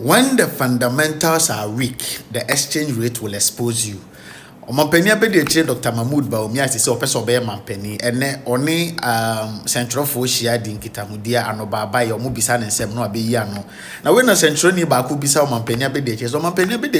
when the fundamentals are weak, the exchange rate will expose you. Omampeni abedi Dr. Mahmoud BAWUMIA ati se opeso be mampeni ene oni central fo hia di nkitamudia anobaba ye omo bisa ne nsem no abeyi ano na we na central ni ba ko bisa omampeni abedi so omampeni abedi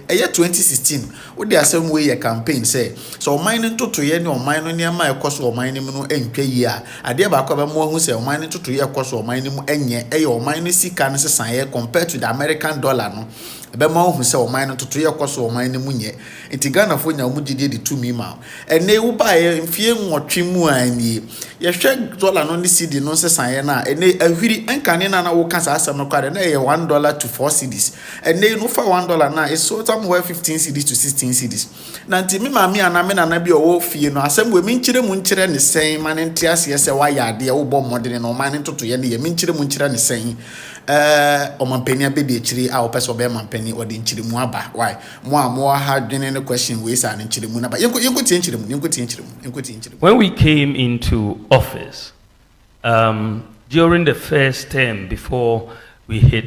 eye 2016 wo de asem we ye campaign say so oman ne ntotoye ne oman no ne ma ekoso oman ne mu no entwa yi a ade ba ko ba mo hu say oman ne ntotoye ekoso oman ne mu enye eye oman ne sika ne sesan ye compared to the American dollar no ebe ma hu say oman ne ntotoye ekoso oman ne mu nye enti Ghana fo nya mu gide di tumi ma ene wo ba ye mfie nwotwe mu ani ye hwe dollar no ne cedi no sesan ye na ene ahwiri enkane na wo ka sa asem no kware na ye $1 to 4 cedis ene no fa $1 na is so tam 15 cedis to 16 cedis na nti mi ma mi ana me na bi o fie no asem we mi nkyire mu nkyire ne sen ma ne ntia se se wa ya de wo bɔ modene no ma ne ntoto ye ne ye mi nkyire mu nkyire ne sen omampeni abedi echiri a opese obe mampeni odi nkyire mu aba why mo ha dwene ne question we sa ne nkyire mu na ba yenko tie nkyire mu. When we came into office during the first term before we hit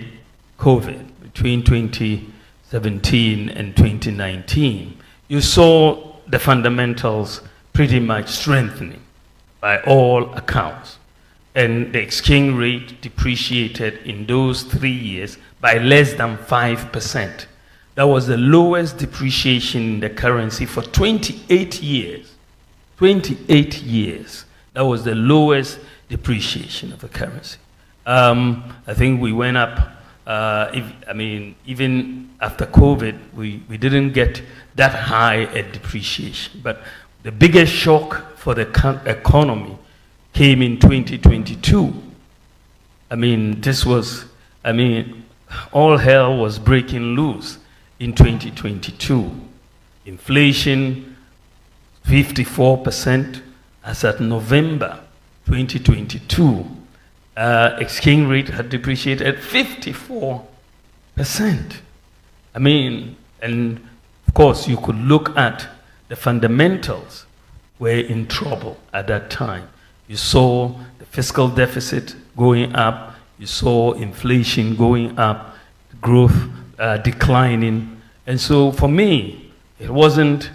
COVID between 2017 and 2019, you saw the fundamentals pretty much strengthening by all accounts. And the exchange rate depreciated in those 3 years by less than 5%. That was the lowest depreciation in the currency for 28 years. 28 years. That was the lowest depreciation of the currency. I think we went up, even after COVID, we didn't get that high a depreciation. But the biggest shock for the economy came in 2022. All hell was breaking loose in 2022. Inflation, 54% as at November 2022. Exchange rate had depreciated at 54%. And of course, you could look at the fundamentals were in trouble at that time. You saw the fiscal deficit going up. You saw inflation going up, growth declining. And so for me, it wasn't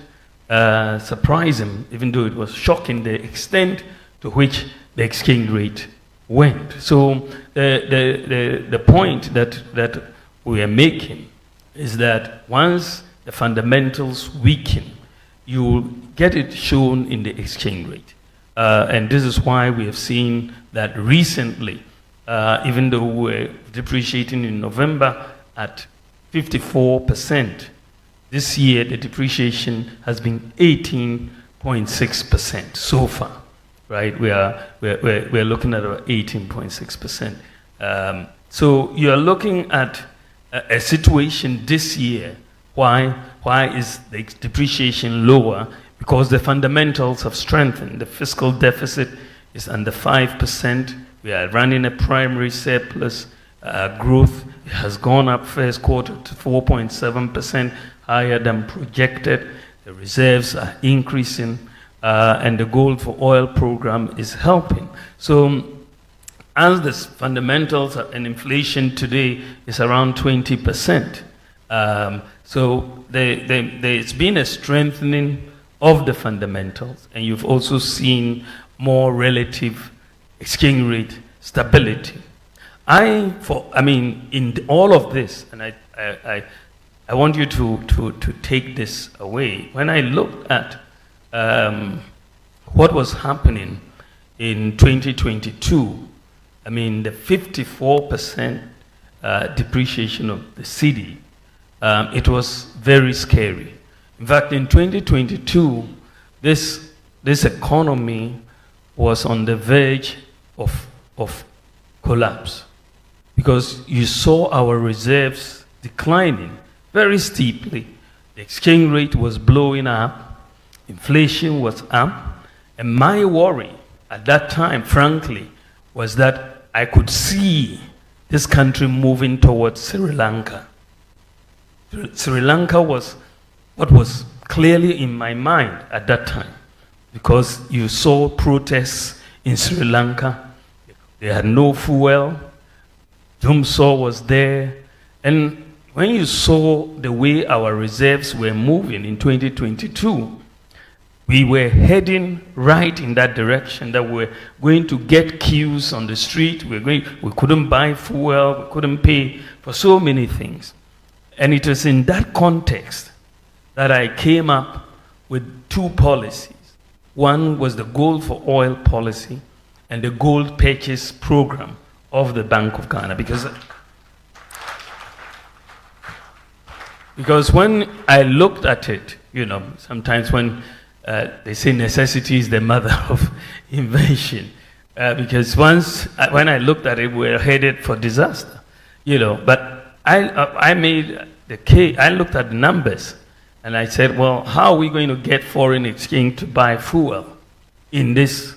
surprising, even though it was shocking, the extent to which the exchange rate went. So the point that we are making is that once the fundamentals weaken, you will get it shown in the exchange rate. And this is why we have seen that recently, even though we're depreciating in November at 54%, this year the depreciation has been 18.6% so far, right? We're looking at about 18.6%. So you're looking at a situation this year. Why is the depreciation lower? Because the fundamentals have strengthened. The fiscal deficit is under 5%. We are running a primary surplus. Growth has gone up first quarter to 4.7%, higher than projected. The reserves are increasing, and the Gold for Oil program is helping. So as the fundamentals and inflation today is around 20%, so there's been a strengthening of the fundamentals, and you've also seen more relative exchange rate stability. In all of this, and I want you to take this away. When I look at what was happening in 2022, the 54% depreciation of the cedi, it was very scary. In fact, in 2022, this economy was on the verge of collapse, because you saw our reserves declining very steeply. The exchange rate was blowing up, inflation was up, and my worry at that time, frankly, was that I could see this country moving towards Sri Lanka. Sri Lanka was what was clearly in my mind at that time, because you saw protests in Sri Lanka. They had no fuel. Dumsor was there, And when you saw the way our reserves were moving in 2022, we were heading right in that direction, that we're going to get queues on the street. We couldn't buy fuel, we couldn't pay for so many things. And it was in that context that I came up with two policies. One was the gold for oil policy and the gold purchase program of the Bank of Ghana. Because when I looked at it, sometimes when they say necessity is the mother of invention, because when I looked at it, we were headed for disaster, But I made the case. I looked at the numbers, and I said, well, how are we going to get foreign exchange to buy fuel in this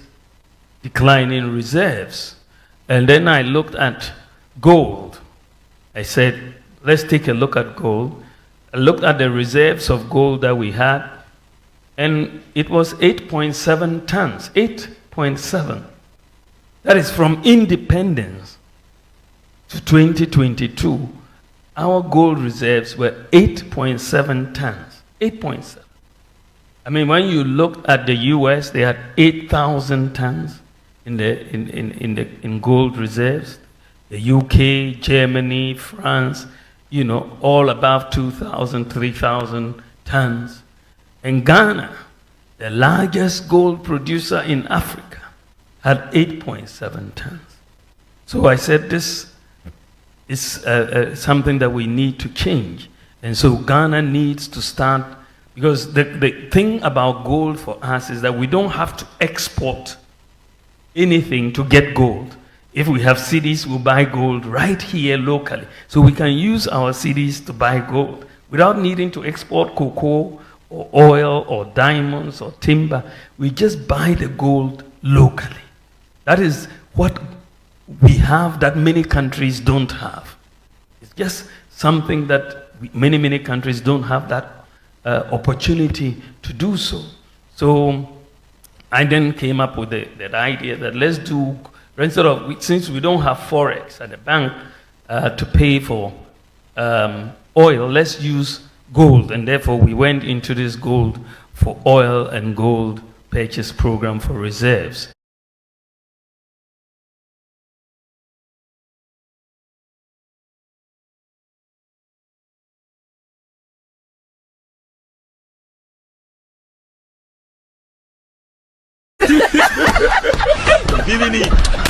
declining reserves? And then I looked at gold. I said, let's take a look at gold. I looked at the reserves of gold that we had, and it was 8.7 tons, 8.7. That is from independence to 2022. Our gold reserves were 8.7 tons, 8.7. I mean, when you look at the US, they had 8,000 tons in gold reserves. The UK, Germany, France, all above 2,000, 3,000 tons. And Ghana, the largest gold producer in Africa, had 8.7 tons. So I said this is something that we need to change. And so Ghana needs to start, because the thing about gold for us is that we don't have to export anything to get gold. If we have cities, we'll buy gold right here locally. So we can use our cities to buy gold without needing to export cocoa or oil or diamonds or timber. We just buy the gold locally. That is what we have that many countries don't have. It's just something that many countries don't have that opportunity to do so. So I then came up with that idea that let's do, instead of, since we don't have forex at the bank to pay for oil, let's use gold. And therefore we went into this gold for oil and gold purchase program for reserves. Bimini.